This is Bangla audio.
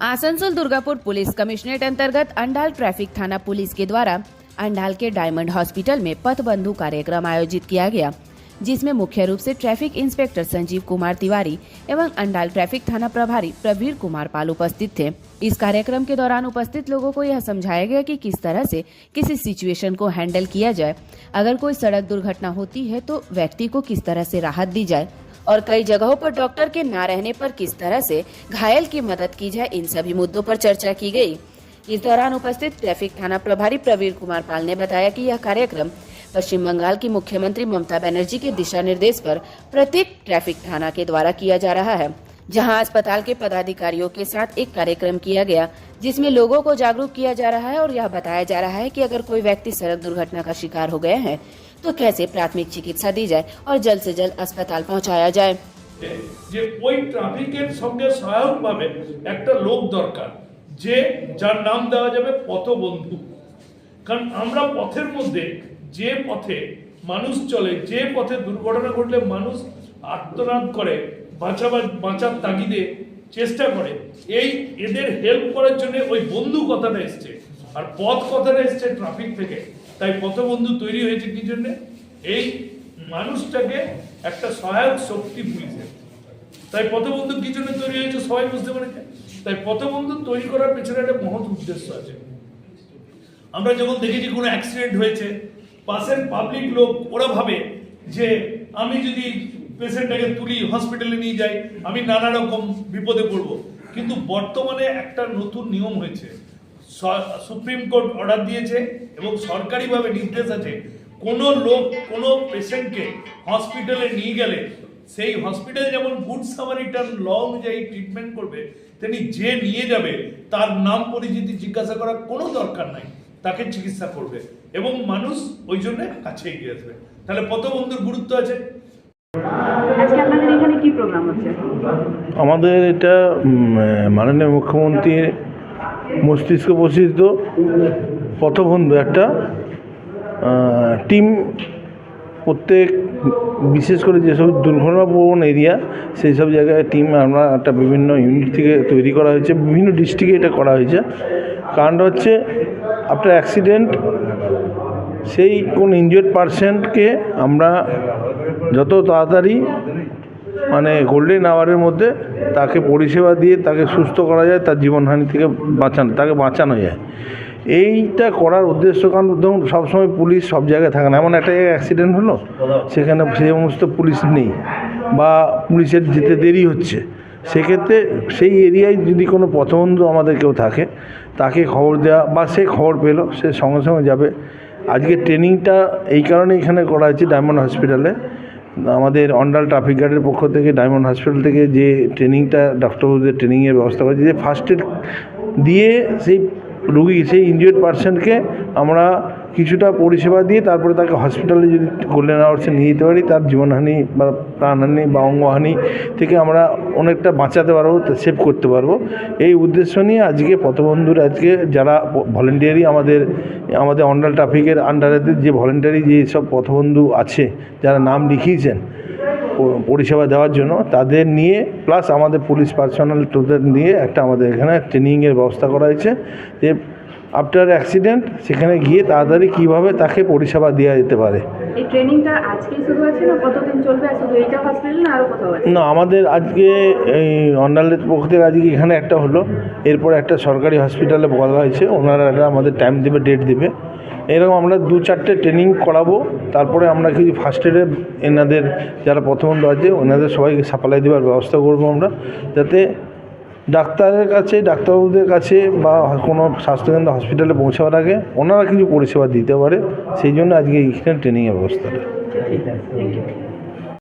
आसनसोल दुर्गापुर पुलिस कमिश्नरेट अंतर्गत अंडाल ट्रैफिक थाना पुलिस के द्वारा अंडाल के डायमंड हॉस्पिटल में पथ बंधु कार्यक्रम आयोजित किया गया, जिसमें मुख्य रूप से ट्रैफिक इंस्पेक्टर संजीव कुमार तिवारी एवं अंडाल ट्रैफिक थाना प्रभारी प्रवीर कुमार पाल उपस्थित थे। इस कार्यक्रम के दौरान उपस्थित लोगों को यह समझाया गया कि किस तरह से किसी सिचुएशन को हैंडल किया जाए, अगर कोई सड़क दुर्घटना होती है तो व्यक्ति को किस तरह से राहत दी जाए और कई जगहों पर डॉक्टर के न रहने पर किस तरह से घायल की मदद की जाए, इन सभी मुद्दों पर चर्चा की गई। इस दौरान उपस्थित ट्रैफिक थाना प्रभारी प्रवीर कुमार पाल ने बताया कि यह कार्यक्रम पश्चिम बंगाल की मुख्यमंत्री ममता बनर्जी के दिशा निर्देश पर प्रत्येक ट्रैफिक थाना के द्वारा किया जा रहा है, जहां अस्पताल के पदाधिकारियों के साथ एक कार्यक्रम किया गया, जिसमें लोगों को जागरूक किया जा रहा है और यह बताया जा रहा है कि अगर कोई व्यक्ति सड़क दुर्घटना का शिकार हो गया है तो कैसे प्राथमिक चिकित्सा दी जाए और जल्द से जल्द अस्पताल पहुंचाया जाए। যে ওই ট্রাফিকের সঙ্গে সহায়কভাবে একটা লোক দরকার যে যার নাম দেওয়া যাবে পথবন্ধু। কারণ আমরা পথের মধ্যে যে পথে মানুষ চলে, যে পথে দুর্ঘটনা ঘটলে মানুষ আত্মনাদ করে, বাঁচার তাগিদে চেষ্টা করে, এদের হেল্প করার জন্য ওই বন্ধু কথাটা এসছে আর পথ কথাটা এসছে ট্রাফিক থেকে। তাই পথবন্ধু তৈরি হয়েছে কি জন্য? এই মানুষটাকে একটা সহায়ক শক্তি পুলিশের। তাই পথবন্ধু কি জন্য তৈরি হয়েছে সবাই বুঝতে পেরেছে। তাই পথবন্ধু তৈরি করার পেছনে একটা মহৎ উদ্দেশ্য আছে। আমরা যখন দেখেছি কোনো অ্যাক্সিডেন্ট হয়েছে, পাশের পাবলিক লোক ওরা ভাবে যে আমি যদি পেশেন্টটাকে তুলি হসপিটালে নিয়ে যাই আমি নানা রকম বিপদে পড়বো। কিন্তু বর্তমানে একটা নতুন নিয়ম হয়েছে, সুপ্রিম কোর্ট অর্ডার দিয়েছে এবং সরকারিভাবে নির্দেশ আছে, কোনো লোক কোনো পেশেন্টকে হসপিটালে নিয়ে গেলে সেই হসপিটাল যেমন গুড সামারিটান ল অনুযায়ী ট্রিটমেন্ট করবে, তেমনি যে নিয়ে যাবে তার নাম পরিচিতি জিজ্ঞাসা করার কোনো দরকার নাই, তাকে চিকিৎসা করবে এবং মানুষ ওই জন্য কাছে এগিয়ে আসবে। তাহলে পথবন্ধুর গুরুত্ব আছে। আমাদের এটা মাননীয় মুখ্যমন্ত্রীর মস্তিষ্ক প্রসিদ্ধ পথবন্ধু একটা টিম, প্রত্যেক বিশেষ করে যেসব দুর্ঘটনাপ্রবণ এরিয়া সেই সব জায়গায় টিম আমরা একটা বিভিন্ন ইউনিট থেকে তৈরি করা হয়েছে, বিভিন্ন ডিস্ট্রিক্টে এটা করা হয়েছে। কারণটা হচ্ছে আফটার অ্যাক্সিডেন্ট সেই কোন ইনজিওর্ড পারসনকে আমরা যত তাড়াতাড়ি মানে গোল্ডেন আওয়ারের মধ্যে তাকে পরিষেবা দিয়ে তাকে সুস্থ করা যায়, তার জীবনহানি থেকে তাকে বাঁচানো যায়। এইটা করার উদ্দেশ্য, কারণ ধরুন সবসময় পুলিশ সব জায়গায় থাকে না, এমন একটা জায়গায় অ্যাক্সিডেন্ট হলো সেখানে সেই সমস্ত পুলিশ নেই বা পুলিশের যেতে দেরি হচ্ছে, সেক্ষেত্রে সেই এরিয়ায় যদি কোনো পথবন্ধু আমাদের কেউ থাকে তাকে খবর দেওয়া বা সে খবর পেলো সে সঙ্গে সঙ্গে যাবে। আজকে ট্রেনিংটা এই কারণে এখানে করা হয়েছে ডায়মন্ড হসপিটালে, আমাদের অন্ডাল ট্রাফিক গার্ডের পক্ষ থেকে ডায়মন্ড হসপিটাল থেকে যে ট্রেনিংটা ডাক্তারবাবুদের ট্রেনিংয়ের ব্যবস্থা করেছে, যে ফার্স্ট এড দিয়ে সেই রুগী সেই ইনজিওর্ড পারসনকে আমরা কিছুটা পরিষেবা দিয়ে তারপরে তাকে হসপিটালে যদি গোল্ডেন আওয়ার্সে নিয়ে যেতে পারি, তার জীবনহানি বা প্রাণহানি বা অঙ্গহানি থেকে আমরা অনেকটা বাঁচাতে পারবো, সেভ করতে পারবো। এই উদ্দেশ্য নিয়ে আজকে পথবন্ধুর আজকে যারা ভলেন্টিয়ারি আমাদের অন্ডাল ট্রাফিকের আন্ডারে যে ভলেন্টিয়ারি যেসব পথবন্ধু আছে যারা নাম লিখিয়েছেন পরিষেবা দেওয়ার জন্য, তাদের নিয়ে প্লাস আমাদের পুলিশ পার্সোনাল তোদের নিয়ে একটা আমাদের এখানে ট্রেনিংয়ের ব্যবস্থা করা হয়েছে, যে আফটার অ্যাক্সিডেন্ট সেখানে গিয়ে তাড়াতাড়ি কীভাবে তাকে পরিষেবা দেওয়া যেতে পারে। এই ট্রেনিংটা আজকেই শুরু হয়েছে না কতদিন চলবে? শুধু এইটা হসপিটাল না আরও কোথাও আছে? না, আমাদের আজকে এই অন্ডালের পক্ষ থেকে আজকে এখানে একটা হলো, এরপর একটা সরকারি হসপিটালে বলা হয়েছে, ওনারা একটা আমাদের টাইম দেবে, ডেট দেবে। এরকম আমরা 2-4টে ট্রেনিং করাবো, তারপরে আমরা কিছু ফার্স্ট এডে এনাদের যারা প্রথমবন্ধু আছে ওনাদের সবাইকে সাপ্লাই দেওয়ার ব্যবস্থা করবো আমরা, যাতে ডাক্তারের কাছে ডাক্তারবাবুদের কাছে বা কোনো স্বাস্থ্যকেন্দ্র হসপিটালে পৌঁছাবার আগে ওনারা কিছু পরিষেবা দিতে পারে, সেই জন্য আজকে এইখানে ট্রেনিংয়ের ব্যবস্থাটা।